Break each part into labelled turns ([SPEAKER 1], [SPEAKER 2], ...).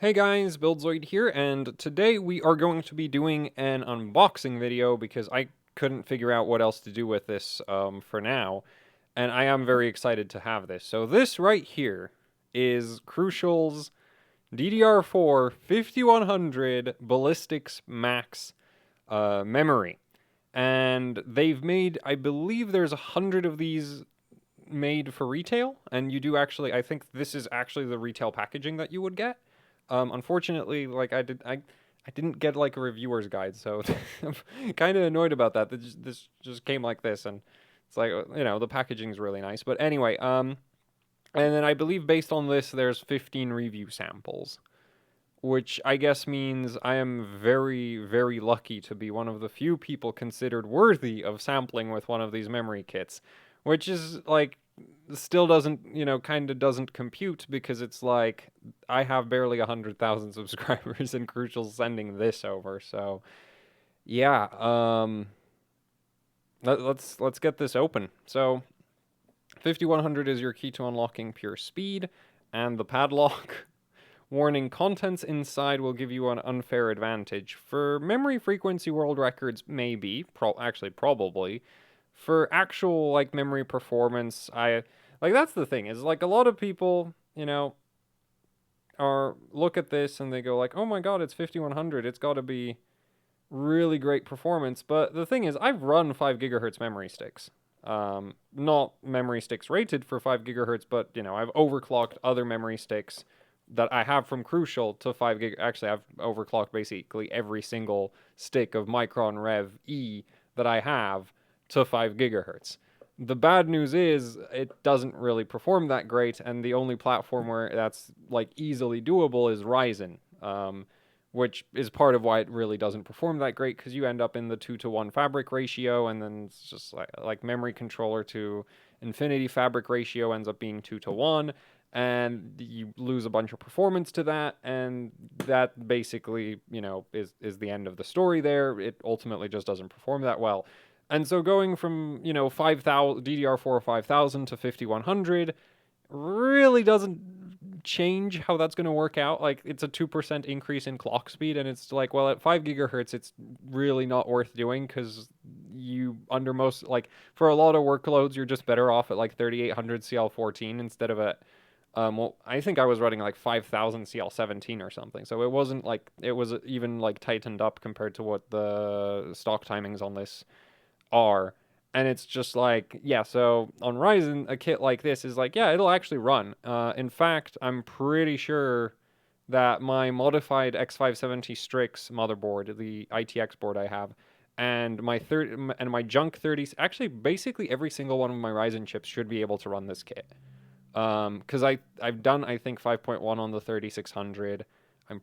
[SPEAKER 1] Hey guys, BuildZoid here, and today we are going to be doing an unboxing video because I couldn't figure out what else to do with this for now, and I am very excited to have this. So this right here is Crucial's DDR4-5100 Ballistix Max memory, and they've made, I believe there's 100 of these made for retail, and you do actually, I think this is actually the retail packaging that you would get. Unfortunately, like I didn't get like a reviewer's guide, so I'm kind of annoyed about that. This just came like this, and it's like the packaging's really nice. But anyway, and then I believe based on this, there's 15 review samples, which I guess means I am very, very lucky to be one of the few people considered worthy of sampling with one of these memory kits, which is like still doesn't, kind of doesn't compute because it's like I have barely 100,000 subscribers and Crucial's sending this over. So, yeah, let's get this open. So, 5100 is your key to unlocking pure speed, and the padlock. Warning, contents inside will give you an unfair advantage. For memory frequency world records, maybe, actually probably. For actual like memory performance, that's the thing, is like a lot of people, are look at this and they go like, "Oh my god, it's 5100. It's got to be really great performance." But the thing is, I've run 5 gigahertz memory sticks. Not memory sticks rated for 5 gigahertz, but I've overclocked other memory sticks that I have from Crucial to 5 gig. Actually, I've overclocked basically every single stick of Micron Rev E that I have to 5 gigahertz. The bad news is it doesn't really perform that great, and the only platform where that's like easily doable is Ryzen, which is part of why it really doesn't perform that great, because you end up in the 2-to-1 fabric ratio, and then it's just like memory controller to infinity fabric ratio ends up being 2-to-1, and you lose a bunch of performance to that, and that basically, is the end of the story there. It ultimately just doesn't perform that well. And so going from, 5,000 DDR4 5000 to 5100 really doesn't change how that's going to work out. Like, it's a 2% increase in clock speed, and it's like, well, at 5 gigahertz, it's really not worth doing, because under most, like, for a lot of workloads, you're just better off at like 3800 CL14 instead of at well, I think I was running like 5000 CL17 or something. So it wasn't like, it was even like tightened up compared to what the stock timings on this are. And it's just like, yeah, so on Ryzen, a kit like this is like, yeah, it'll actually run. In fact, I'm pretty sure that my modified X570 Strix motherboard, the ITX board I have, and my junk 30s, actually basically every single one of my Ryzen chips should be able to run this kit. Because I've done, I think, 5.1 on the 3600. I've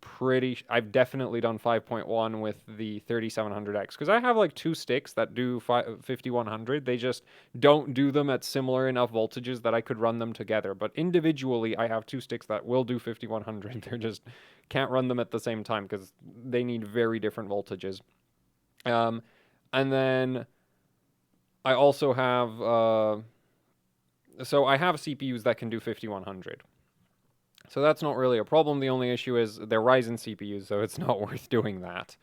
[SPEAKER 1] definitely done 5.1 with the 3700X, because I have like 2 sticks that do 5100. They just don't do them at similar enough voltages that I could run them together. But individually, I have 2 sticks that will do 5100. They just can't run them at the same time because they need very different voltages. And then I also have, so I have CPUs that can do 5100. So that's not really a problem. The only issue is they're Ryzen CPUs, so it's not worth doing that.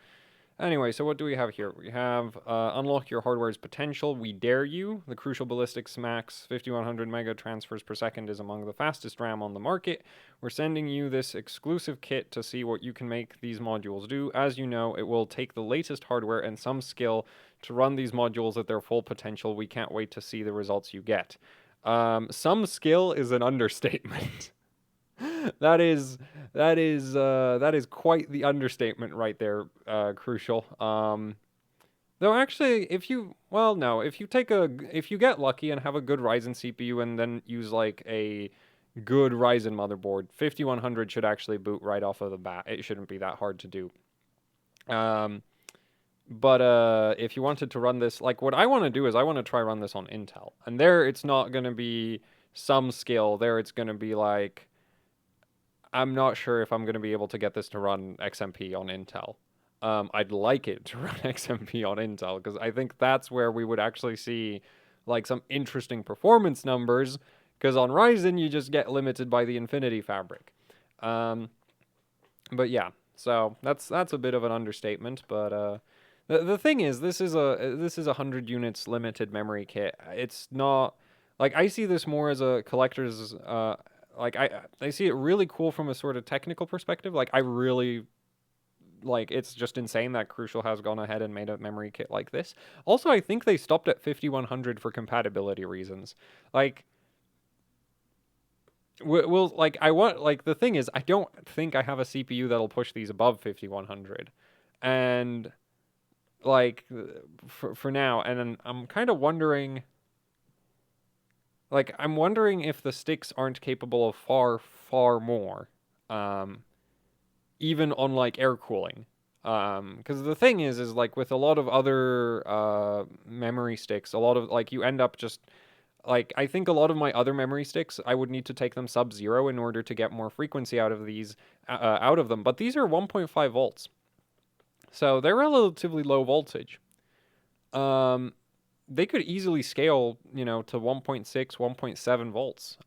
[SPEAKER 1] Anyway, so what do we have here? We have unlock your hardware's potential. We dare you. The Crucial Ballistix Max 5100 mega transfers per second is among the fastest RAM on the market. We're sending you this exclusive kit to see what you can make these modules do. As you know, it will take the latest hardware and some skill to run these modules at their full potential. We can't wait to see the results you get. Some skill is an understatement. That is quite the understatement right there, Crucial. Though actually, if you get lucky and have a good Ryzen CPU and then use like a good Ryzen motherboard, 5100 should actually boot right off of the bat. It shouldn't be that hard to do. But if you wanted to run this, like what I want to do is I want to try run this on Intel, and there it's not going to be some skill. There it's going to be like, I'm not sure if I'm going to be able to get this to run XMP on Intel. I'd like it to run XMP on Intel, because I think that's where we would actually see like some interesting performance numbers, because on Ryzen you just get limited by the Infinity Fabric. But yeah, so that's a bit of an understatement. But the thing is, this is 100 units limited memory kit. It's not like I see this more as a collector's. Like I see it really cool from a sort of technical perspective. Like I really like it's just insane that Crucial has gone ahead and made a memory kit like this. Also, I think they stopped at 5100 for compatibility reasons. Like we'll like I want like the thing is I don't think I have a CPU that'll push these above 5100. And like for now, and then I'm kind of wondering like I'm wondering if the sticks aren't capable of far more. Um Even on like air cooling. Because the thing is like with a lot of other memory sticks, a lot of like you end up just like I think a lot of my other memory sticks, I would need to take them sub-zero in order to get more frequency out of these out of them. But these are 1.5 volts, so they're relatively low voltage. Um, they could easily scale, to 1.6, 1.7 volts.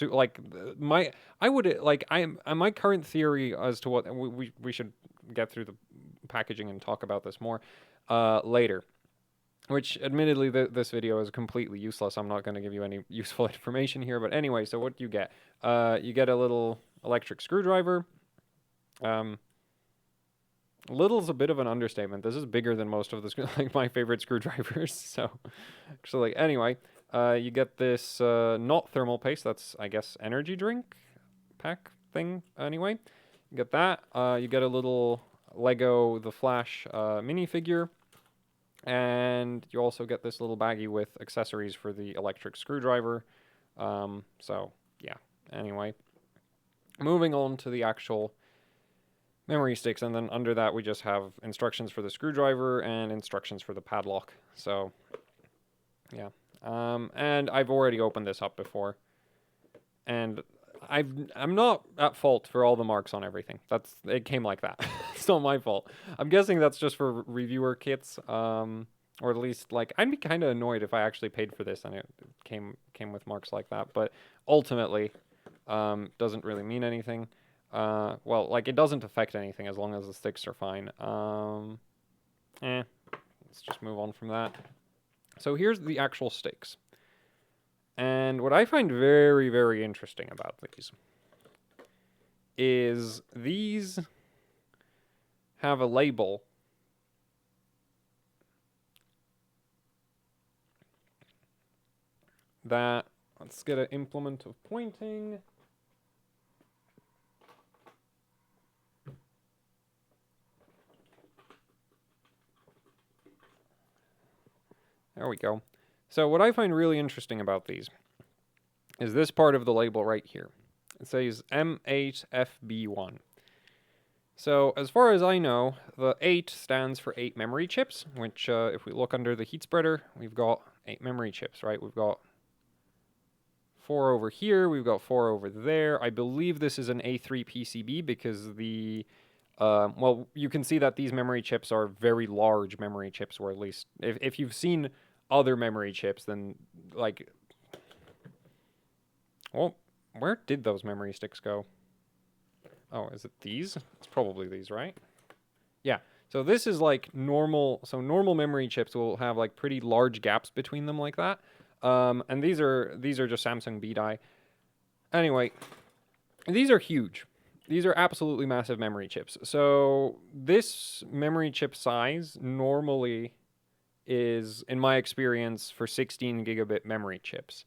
[SPEAKER 1] Like my, I would like my current theory as to what we should get through the packaging and talk about this more later. Which, admittedly, this video is completely useless. I'm not going to give you any useful information here. But anyway, so what do you get? You get a little electric screwdriver. Um, Little's a bit of an understatement. This is bigger than most of the like my favorite screwdrivers. So, actually, anyway, you get this not thermal paste. That's I guess energy drink pack thing. Anyway, you get that. You get a little Lego The Flash minifigure, and you also get this little baggie with accessories for the electric screwdriver. So yeah. Anyway, moving on to the actual memory sticks, and then under that we just have instructions for the screwdriver and instructions for the padlock. So yeah, and I've already opened this up before, and I'm not at fault for all the marks on everything. It came like that. It's not my fault. I'm guessing that's just for reviewer kits, or at least like I'd be kind of annoyed if I actually paid for this and it came with marks like that. But ultimately, doesn't really mean anything. Well, like it doesn't affect anything as long as the sticks are fine. Let's just move on from that. So here's the actual sticks. And what I find very, very interesting about these is these have a label that, let's get an implement of pointing. There we go. So what I find really interesting about these is this part of the label right here. It says M8FB1. So as far as I know, the 8 stands for 8 memory chips, which if we look under the heat spreader, we've got 8 memory chips, right? We've got 4 over here, we've got 4 over there. I believe this is an A3 PCB because the well, you can see that these memory chips are very large memory chips, or at least if you've seen other memory chips, then like, well, where did those memory sticks go? Oh, is it these? It's probably these, right? Yeah. So this is like normal. So normal memory chips will have like pretty large gaps between them like that. And these are just Samsung B-die. Anyway, these are huge. These are absolutely massive memory chips. So this memory chip size normally is, in my experience, for 16 gigabit memory chips.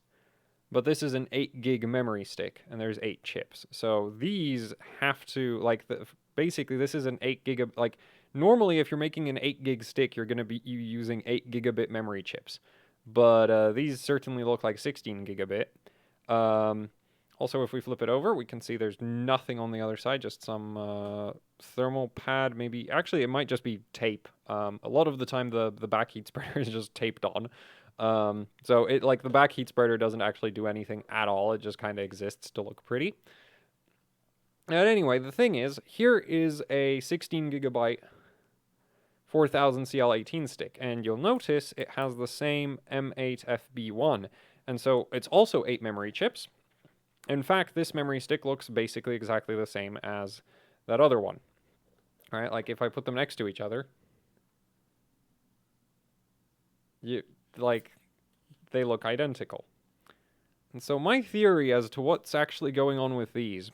[SPEAKER 1] But this is an 8 gig memory stick, and there's 8 chips. So these have to, like, basically this is an 8 gig, like, normally if you're making an 8 gig stick, you're going to be using 8 gigabit memory chips. But these certainly look like 16 gigabit. Also, if we flip it over, we can see there's nothing on the other side, just some thermal pad, maybe. Actually, it might just be tape. A lot of the time, the back heat spreader is just taped on. So it like the back heat spreader doesn't actually do anything at all. It just kind of exists to look pretty. And anyway, the thing is, here is a 16 gigabyte 4000 CL18 stick, and you'll notice it has the same M8FB1, and so it's also 8 memory chips. In fact, this memory stick looks basically exactly the same as that other one. All right, like if I put them next to each other, you like they look identical. And so my theory as to what's actually going on with these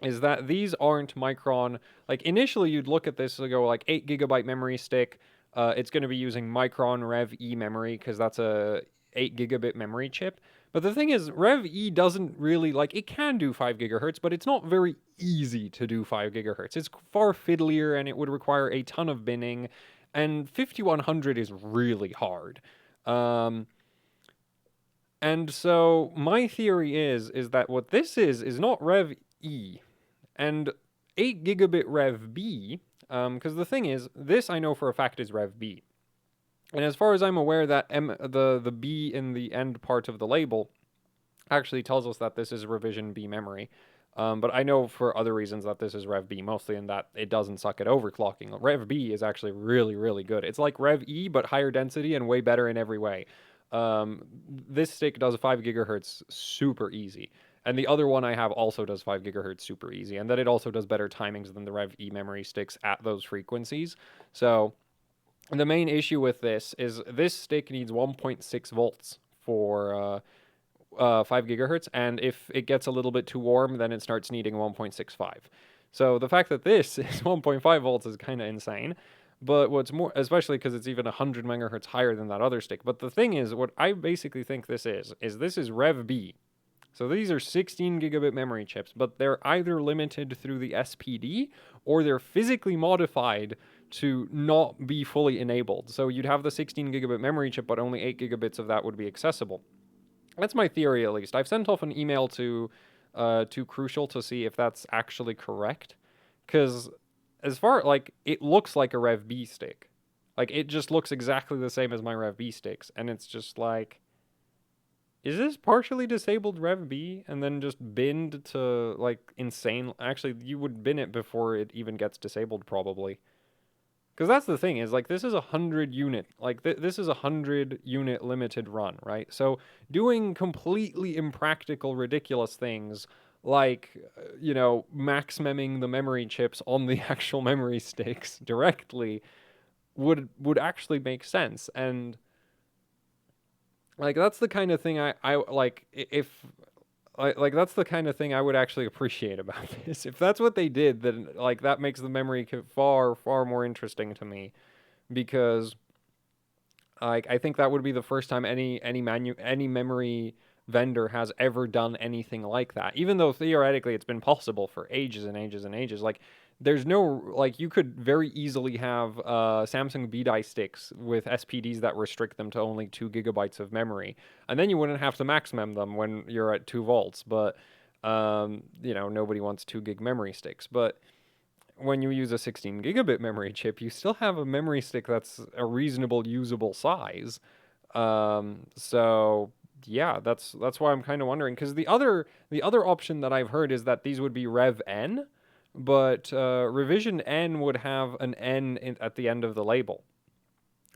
[SPEAKER 1] is that these aren't Micron. Like initially, you'd look at this and go like 8 GB memory stick. It's going to be using Micron Rev E memory because that's a 8 GB memory chip. But the thing is, Rev E doesn't really like it can do 5 GHz, but it's not very easy to do 5 GHz. It's far fiddlier and it would require a ton of binning. And 5100 is really hard. And so my theory is that what this is not Rev E and 8 gigabit Rev B, because the thing is, this I know for a fact is Rev B. And as far as I'm aware, that the B in the end part of the label actually tells us that this is revision B memory. But I know for other reasons that this is Rev B, mostly in that it doesn't suck at overclocking. Rev B is actually really, really good. It's like Rev E, but higher density and way better in every way. This stick does 5 GHz super easy. And the other one I have also does 5 GHz super easy. And then it also does better timings than the Rev E memory sticks at those frequencies. So the main issue with this is this stick needs 1.6 volts for 5 GHz, and if it gets a little bit too warm, then it starts needing 1.65. So the fact that this is 1.5 volts is kind of insane. But what's more, especially because it's even 100 megahertz higher than that other stick. But the thing is, what I basically think this is Rev B. So these are 16 gigabit memory chips, but they're either limited through the SPD or they're physically modified to not be fully enabled. So you'd have the 16 gigabit memory chip, but only 8 gigabits of that would be accessible. That's my theory, at least. I've sent off an email to Crucial to see if that's actually correct. Because as far, like, it looks like a Rev B stick. Like, it just looks exactly the same as my Rev B sticks. And it's just like, is this partially disabled Rev B and then just binned to, like, insane? Actually, you would bin it before it even gets disabled, probably. Because that's the thing is, like, this is 100 unit, like, this is 100 unit limited run, right? So doing completely impractical, ridiculous things like, you know, max memming the memory chips on the actual memory sticks directly would actually make sense. And, like, that's the kind of thing I like, if like that's the kind of thing I would actually appreciate about this. If that's what they did, then like that makes the memory far more interesting to me, because like I think that would be the first time any memory vendor has ever done anything like that. Even though theoretically it's been possible for ages and ages and ages. Like there's no, like, you could very easily have Samsung BDI sticks with SPDs that restrict them to only 2 gigabytes of memory, and then you wouldn't have to max mem them when you're at 2 volts. But you know, nobody wants 2 gig memory sticks. But when you use a 16 gigabit memory chip, you still have a memory stick that's a reasonable usable size. So yeah, that's why I'm kind of wondering, because the other option that I've heard is that these would be Rev N, but revision N would have an N at the end of the label.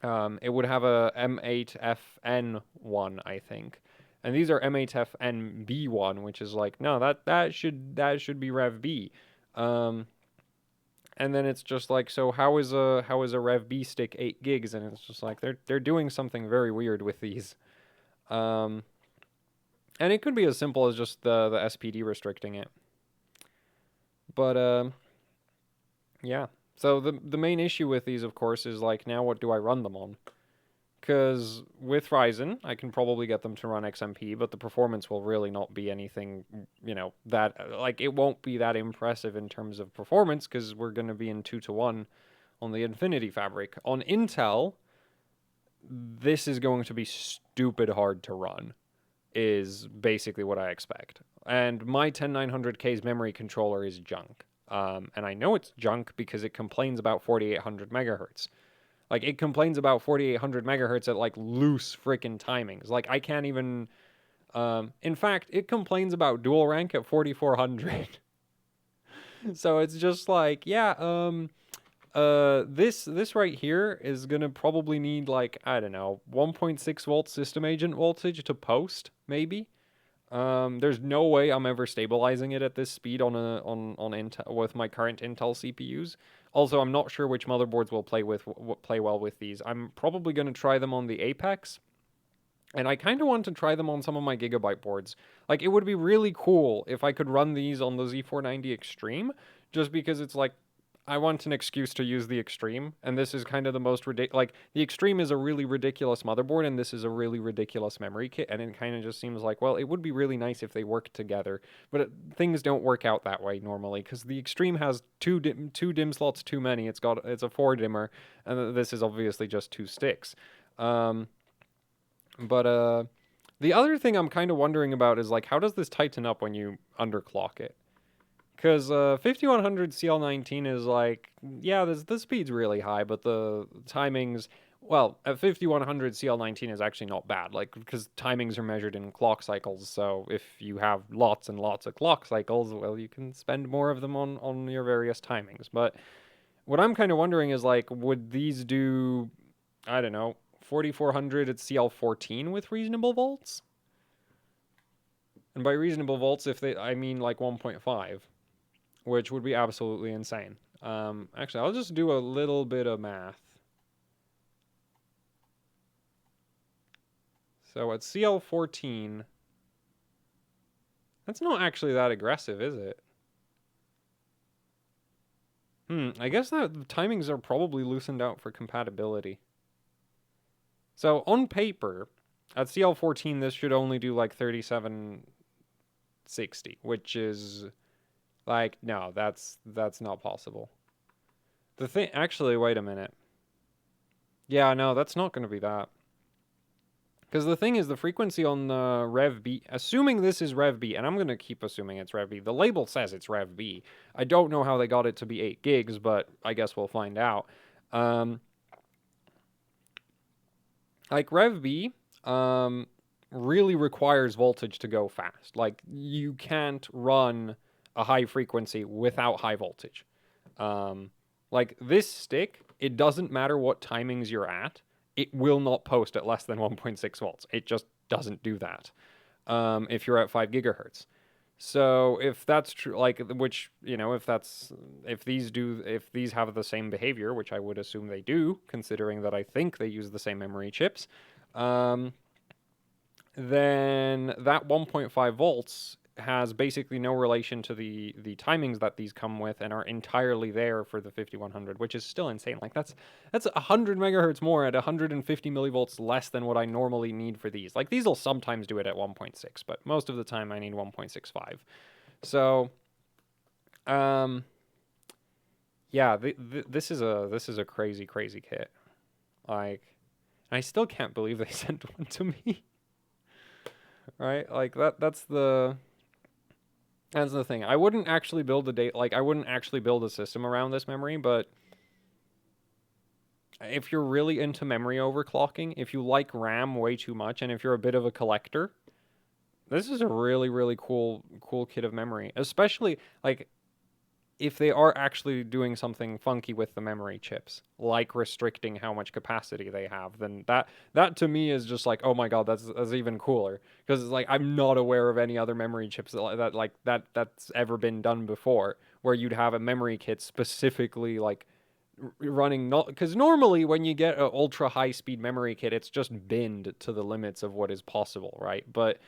[SPEAKER 1] It would have a M8FN1, I think, and these are M8FNB1, which is like, no, that should be Rev B. And then it's just like, so how is a Rev B stick 8 gigs? And it's just like they're doing something very weird with these. And it could be as simple as just the SPD restricting it. But yeah. So the main issue with these, of course, is like, now what do I run them on? Because with Ryzen, I can probably get them to run XMP, but the performance will really not be anything, you know, that, like, it won't be that impressive in terms of performance, because we're going to be in 2-to-1 on the Infinity Fabric. On Intel, this is going to be stupid hard to run, is basically what I expect. And my 10900K's memory controller is junk. And I know it's junk because it complains about 4800 megahertz. Like, it complains about 4800 megahertz at, like, loose freaking timings. Like, I can't even... in fact, it complains about dual rank at 4400. So it's just like, yeah, this right here is gonna probably need, like, I don't know, 1.6 volt system agent voltage to post, maybe. There's no way I'm ever stabilizing it at this speed on Intel with my current Intel CPUs. Also, I'm not sure which motherboards will play well with these. I'm probably going to try them on the Apex, and I kind of want to try them on some of my Gigabyte boards. Like, it would be really cool if I could run these on the Z490 Extreme, just because it's like, I want an excuse to use the Extreme, and this is kind of the most ridiculous. Like, the Extreme is a really ridiculous motherboard, and this is a really ridiculous memory kit, and it kind of just seems like, well, it would be really nice if they worked together, but things don't work out that way normally, because the Extreme has two dim slots too many. It's a four dimmer, and this is obviously just two sticks. Um, but the other thing I'm kind of wondering about is like, how does this tighten up when you underclock it? Because 5100 CL19 is like, yeah, the speed's really high, but the timings, well, at 5100 CL19 is actually not bad, like, because timings are measured in clock cycles. So if you have lots and lots of clock cycles, well, you can spend more of them on your various timings. But what I'm kind of wondering is like, would these do, I don't know, 4400 at CL14 with reasonable volts? And by reasonable volts, I mean like 1.5, which would be absolutely insane. Actually, I'll just do a little bit of math. So at CL14, that's not actually that aggressive, is it? I guess that the timings are probably loosened out for compatibility. So on paper, at CL14, this should only do like 3760, which is like, no, that's not possible. The thing, actually, wait a minute. Yeah, no, that's not going to be that. Because the thing is, the frequency on the Rev B, assuming this is Rev B, and I'm going to keep assuming it's Rev B. The label says it's Rev B. I don't know how they got it to be 8 gigs, but I guess we'll find out. Like Rev B, really requires voltage to go fast. Like, you can't run a high frequency without high voltage. Like this stick, it doesn't matter what timings you're at, it will not post at less than 1.6 volts. It just doesn't do that if you're at 5 gigahertz. So if that's true, like, which, you know, if these have the same behavior, which I would assume they do, considering that I think they use the same memory chips, then that 1.5 volts has basically no relation to the timings that these come with and are entirely there for the 5100, which is still insane. Like, that's 100 megahertz more at 150 millivolts less than what I normally need for these. Like, these will sometimes do it at 1.6, but most of the time I need 1.65. So, yeah, this is a crazy kit. Like, I still can't believe they sent one to me. Right? Like, that's the thing. I wouldn't actually build I wouldn't actually build a system around this memory, but if you're really into memory overclocking, if you like RAM way too much, and if you're a bit of a collector, this is a really cool kit of memory. Especially, like, if they are actually doing something funky with the memory chips, like restricting how much capacity they have, then that to me is just like, oh my god, that's even cooler. Because it's like, I'm not aware of any other memory chips that's ever been done before, where you'd have a memory kit specifically like running, not because normally when you get an ultra high speed memory kit, it's just binned to the limits of what is possible, right? But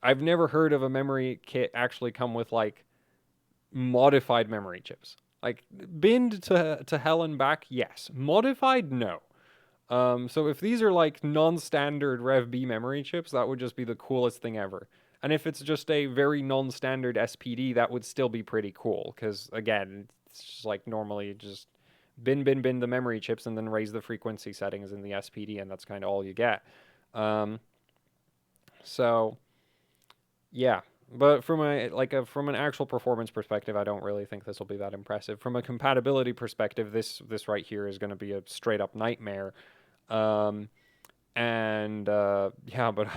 [SPEAKER 1] I've never heard of a memory kit actually come with like modified memory chips. Like, binned to hell and back, yes. Modified, no. So if these are like non-standard Rev B memory chips, that would just be the coolest thing ever. And if it's just a very non-standard SPD, that would still be pretty cool. Because again, it's just like normally just bin the memory chips and then raise the frequency settings in the SPD, and that's kind of all you get. So yeah. But from from an actual performance perspective, I don't really think this will be that impressive. From a compatibility perspective, this right here is going to be a straight up nightmare. And yeah, but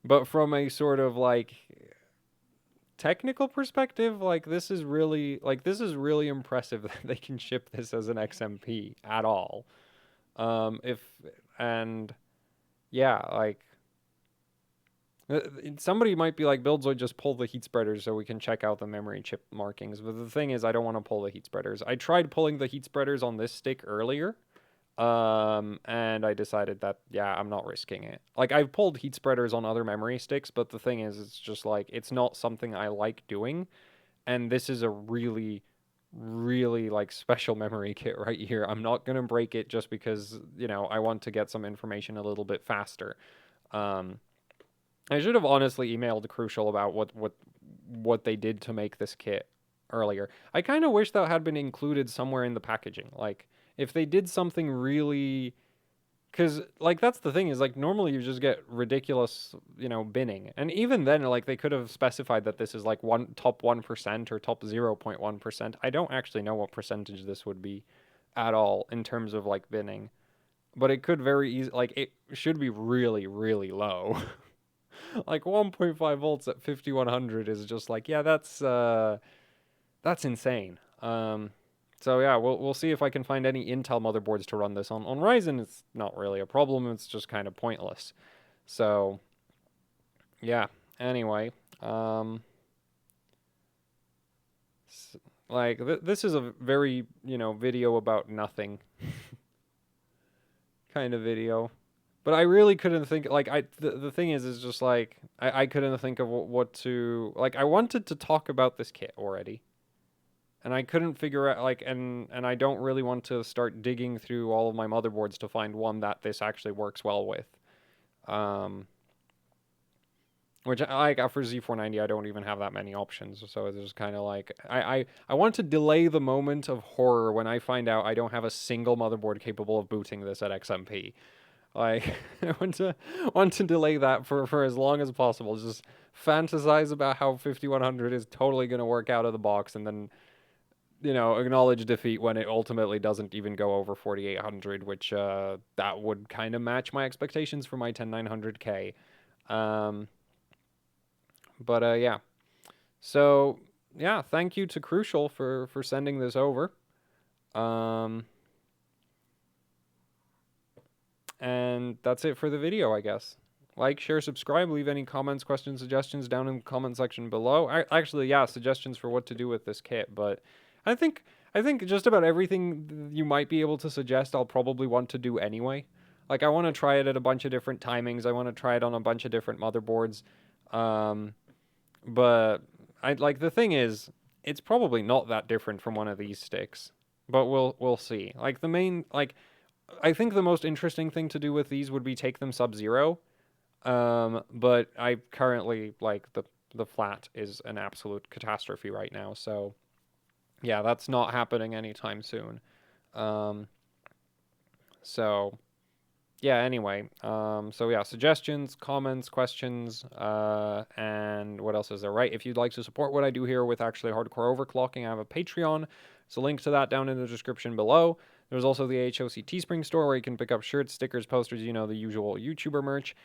[SPEAKER 1] but from a sort of like technical perspective, like this is really impressive that they can ship this as an XMP at all. If and yeah, like Somebody might be like, Buildzoid, just pull the heat spreaders so we can check out the memory chip markings. But the thing is, I don't want to pull the heat spreaders. I tried pulling the heat spreaders on this stick earlier, and I decided that, yeah, I'm not risking it. Like, I've pulled heat spreaders on other memory sticks, but the thing is, it's just like, it's not something I like doing. And this is a really, really like special memory kit right here. I'm not going to break it just because, I want to get some information a little bit faster. I should have honestly emailed Crucial about what they did to make this kit earlier. I kind of wish that had been included somewhere in the packaging. Like, if they did something really... Because, like, that's the thing, is, like, normally you just get ridiculous, binning. And even then, like, they could have specified that this is, like, top 1% or top 0.1%. I don't actually know what percentage this would be at all in terms of, like, binning. But it could very easily... Like, it should be really, really low. Like 1.5 volts at 5100 is just like, yeah, that's insane. So yeah, we'll see if I can find any Intel motherboards to run this on. On Ryzen, it's not really a problem. It's just kind of pointless. So yeah. Anyway, like this is a very video about nothing kind of video. But I really couldn't think, like, the thing is just, like, I couldn't think of what to, like, I wanted to talk about this kit already. And I couldn't figure out, like, and I don't really want to start digging through all of my motherboards to find one that this actually works well with. Which, like, for Z490, I don't even have that many options, so it's just kind of like, I want to delay the moment of horror when I find out I don't have a single motherboard capable of booting this at XMP. Like, I want to delay that for as long as possible. Just fantasize about how 5100 is totally going to work out of the box, and then, acknowledge defeat when it ultimately doesn't even go over 4800, which that would kind of match my expectations for my 10900K. Yeah. So, yeah, thank you to Crucial for sending this over. And that's it for the video, I guess. Like, share, subscribe, leave any comments, questions, suggestions down in the comment section below. Actually, yeah, suggestions for what to do with this kit, but I think just about everything you might be able to suggest I'll probably want to do anyway. Like, I want to try it at a bunch of different timings. I want to try it on a bunch of different motherboards. But the thing is, it's probably not that different from one of these sticks. But we'll see. Like, the main, like, I think the most interesting thing to do with these would be take them sub-zero. But I currently, like, the flat is an absolute catastrophe right now, so yeah, that's not happening anytime soon. So yeah, anyway, so yeah, suggestions, comments, questions, and what else is there, right? If you'd like to support what I do here with actually hardcore overclocking, I have a Patreon. So link to that down in the description below. There's also the HOC Teespring store where you can pick up shirts, stickers, posters, the usual YouTuber merch.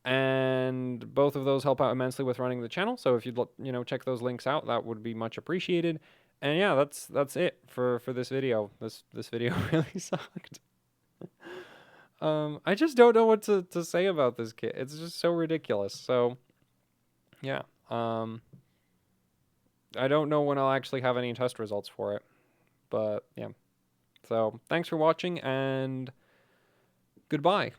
[SPEAKER 1] And both of those help out immensely with running the channel. So if you'd check those links out, that would be much appreciated. And yeah, that's it for this video. This video really sucked. I just don't know what to say about this kit. It's just so ridiculous. So yeah, I don't know when I'll actually have any test results for it. But yeah. So thanks for watching, and goodbye.